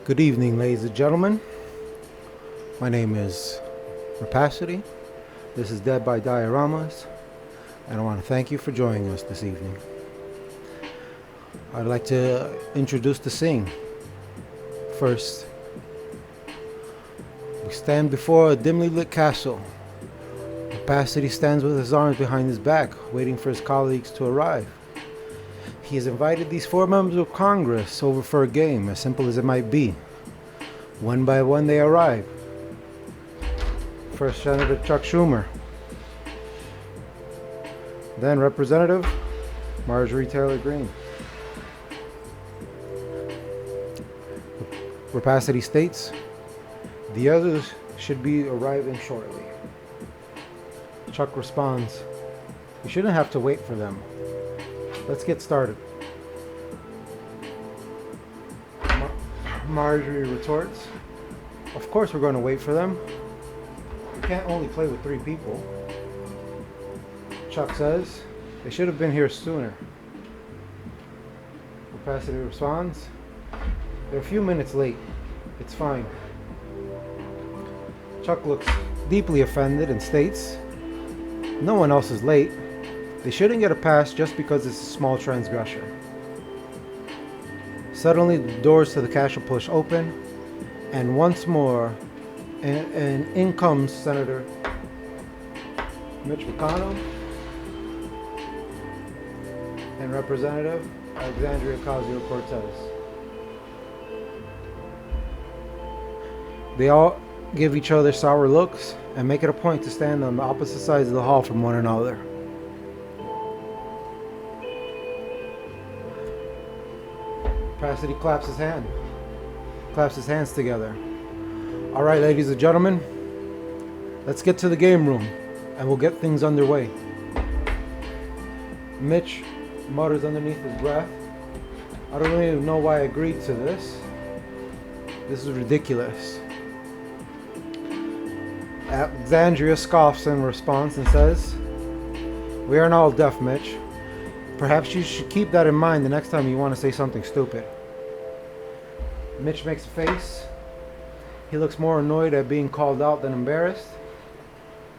Good evening, ladies and gentlemen. My name is Rapacity. This is Dead by Dioramas, and I want to thank you for joining us this evening. I'd like to introduce the scene. First, we stand before a dimly lit castle. Rapacity stands with his arms behind his back, waiting for his colleagues to arrive. He has invited these 4 members of Congress over for a game, as simple as it might be. One by one they arrive. First, Senator Chuck Schumer. Then Representative Marjorie Taylor Greene. Rapacity states, the others should be arriving shortly. Chuck responds, we shouldn't have to wait for them. Let's get started. Marjorie retorts, of course we're going to wait for them. You can't only play with 3 people. Chuck says, they should have been here sooner. Rapacity responds, they're a few minutes late. It's fine. Chuck looks deeply offended and states, no one else is late. They shouldn't get a pass just because it's a small transgression. Suddenly the doors to the castle push open, and once more, and in comes Senator Mitch McConnell and Representative Alexandria Ocasio-Cortez. They all give each other sour looks and make it a point to stand on the opposite sides of the hall from one another. Rapacity claps his hands together. All right, ladies and gentlemen, let's get to the game room and we'll get things underway. Mitch mutters underneath his breath, I don't even know why I agreed to this. This is ridiculous. Alexandria scoffs in response and says, we aren't all deaf, Mitch. Perhaps you should keep that in mind the next time you want to say something stupid. Mitch makes a face. He looks more annoyed at being called out than embarrassed.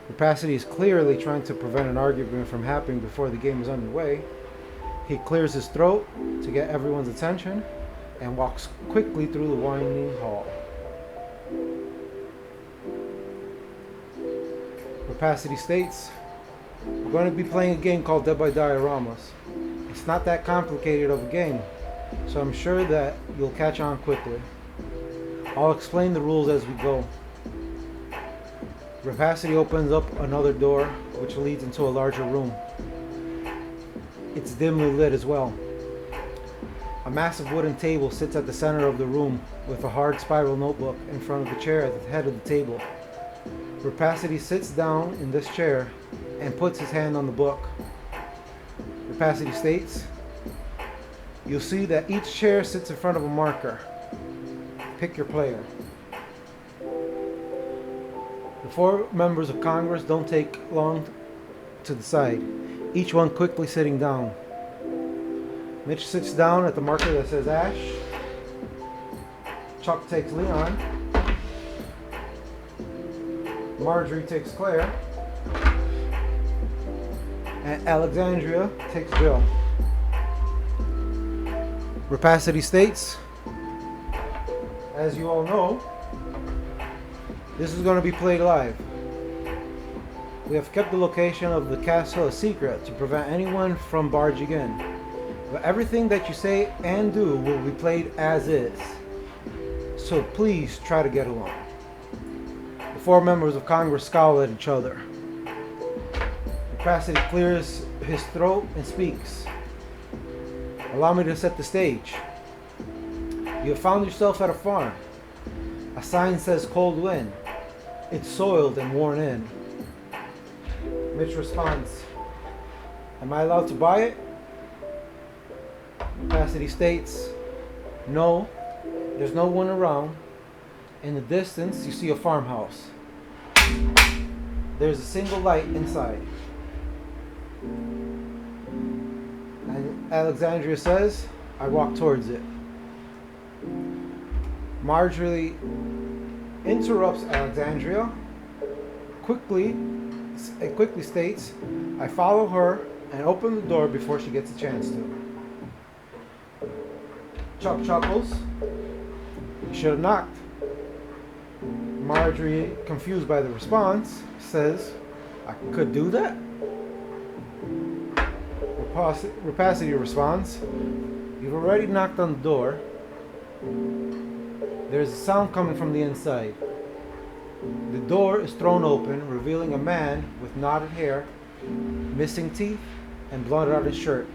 Rapacity is clearly trying to prevent an argument from happening before the game is underway. He clears his throat to get everyone's attention and walks quickly through the winding hall. Rapacity states, we're going to be playing a game called Dead by Dioramas. It's not that complicated of a game, so I'm sure that you'll catch on quickly. I'll explain the rules as we go. Rapacity opens up another door, which leads into a larger room. It's dimly lit as well. A massive wooden table sits at the center of the room with a hard spiral notebook in front of the chair at the head of the table. Rapacity sits down in this chair and puts his hand on the book. Rapacity states, you'll see that each chair sits in front of a marker. Pick your player. The 4 members of Congress don't take long to decide, each one quickly sitting down. Mitch sits down at the marker that says Ash. Chuck takes Leon. Marjorie takes Claire. And Alexandria takes Jill. Rapacity states, as you all know, this is going to be played live. We have kept the location of the castle a secret to prevent anyone from barging in. But everything that you say and do will be played as is. So please try to get along. The 4 members of Congress scowl at each other. Rapacity clears his throat and speaks. Allow me to set the stage. You have found yourself at a farm. A sign says cold wind. It's soiled and worn in. Mitch responds, am I allowed to buy it? Rapacity states, no, there's no one around. In the distance, you see a farmhouse. There's a single light inside. And Alexandria says, I walk towards it. Marjorie interrupts Alexandria. It quickly states, I follow her and open the door before she gets a chance to. Chuck chuckles. You should have knocked. Marjorie, confused by the response, says, I could do that? Rapacity responds, you've already knocked on the door. There's a sound coming from the inside. The door is thrown open, revealing a man with knotted hair, missing teeth, and blood on his shirt.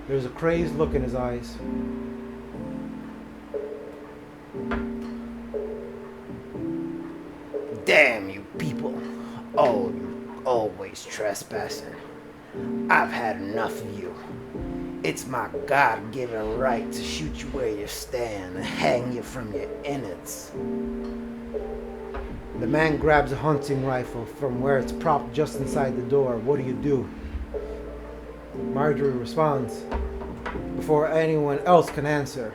There's a crazed look in his eyes. Damn you people. Oh, you always trespassing. I've had enough of you. It's my God-given right to shoot you where you stand and hang you from your innards. The man grabs a hunting rifle from where it's propped just inside the door. What do? Marjorie responds before anyone else can answer.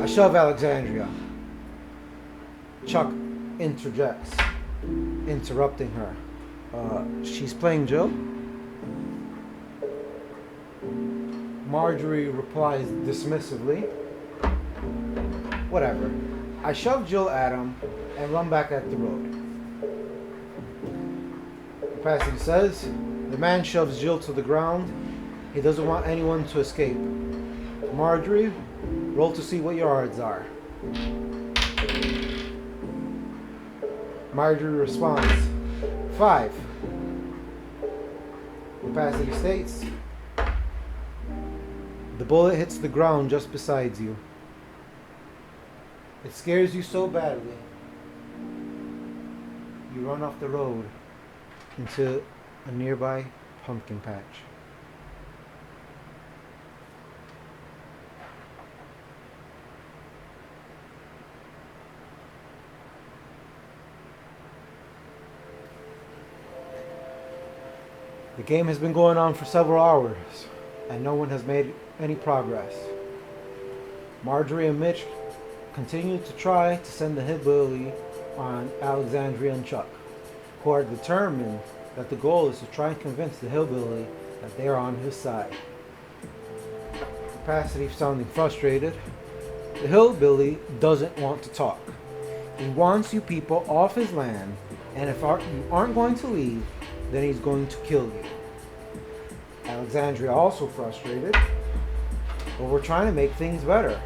I shove Alexandria. Chuck interjects, interrupting her. She's playing Jill? Marjorie replies dismissively. Whatever. I shove Jill at him and run back at the road. Rapacity says, the man shoves Jill to the ground. He doesn't want anyone to escape. Marjorie, roll to see what your odds are. Marjorie responds, 5. Rapacity states, the bullet hits the ground just beside you. It scares you so badly, you run off the road into a nearby pumpkin patch. The game has been going on for several hours, and no one has made any progress. Marjorie and Mitch continue to try to send the hillbilly on Alexandria and Chuck, who are determined that the goal is to try and convince the hillbilly that they are on his side. Capacity sounding frustrated, the hillbilly doesn't want to talk. He wants you people off his land, and if you aren't going to leave, then he's going to kill you. Alexandria also frustrated, but we're trying to make things better.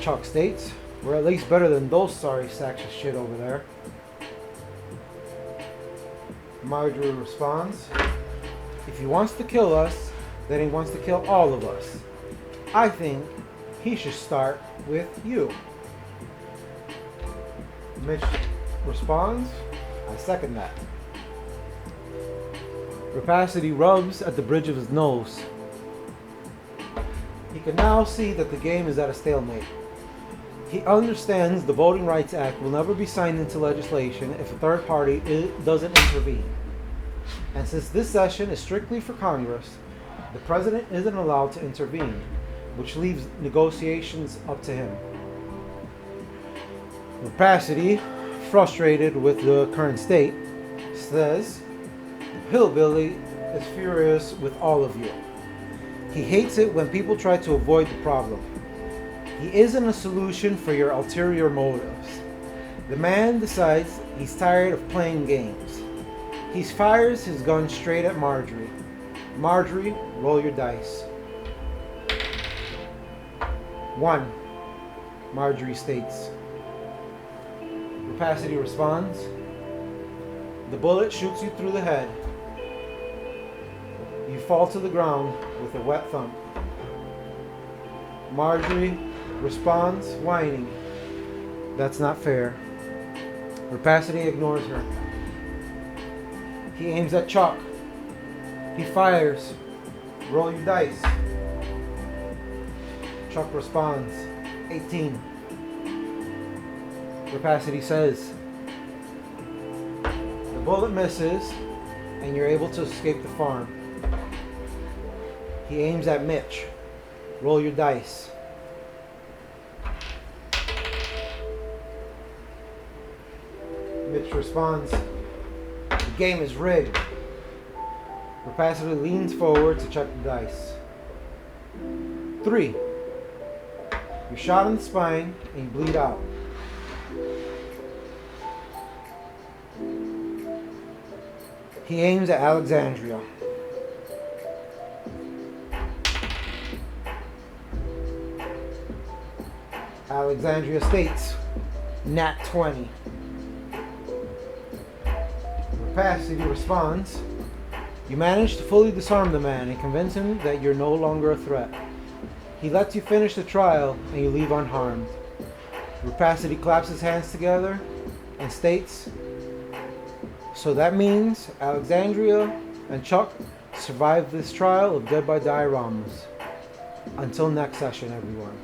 Chuck states, we're at least better than those sorry sacks of shit over there. Marjorie responds, if he wants to kill us, then he wants to kill all of us. I think he should start with you. Mitch responds, I second that. Rapacity rubs at the bridge of his nose. He can now see that the game is at a stalemate. He understands the Voting Rights Act will never be signed into legislation if a third party doesn't intervene. And since this session is strictly for Congress, the president isn't allowed to intervene, which leaves negotiations up to him. Rapacity, frustrated with the current state, says, Hillbilly is furious with all of you. He hates it when people try to avoid the problem. He isn't a solution for your ulterior motives. The man decides he's tired of playing games. He fires his gun straight at Marjorie. Marjorie, roll your dice. 1. Marjorie states. Rapacity responds. The bullet shoots you through the head. You fall to the ground with a wet thump. Marjorie responds, whining. That's not fair. Rapacity ignores her. He aims at Chuck. He fires. Roll your dice. Chuck responds, 18. Rapacity says, the bullet misses, and you're able to escape the farm. He aims at Mitch. Roll your dice. Rapacity responds, the game is rigged. Rapacity leans forward to check the dice. 3. You're shot in the spine and you bleed out. He aims at Alexandria. Alexandria states, Nat 20. Rapacity responds, you manage to fully disarm the man and convince him that you're no longer a threat. He lets you finish the trial and you leave unharmed. Rapacity claps his hands together and states, so that means Alexandria and Chuck survived this trial of Dead by Dioramas. Until next session, everyone.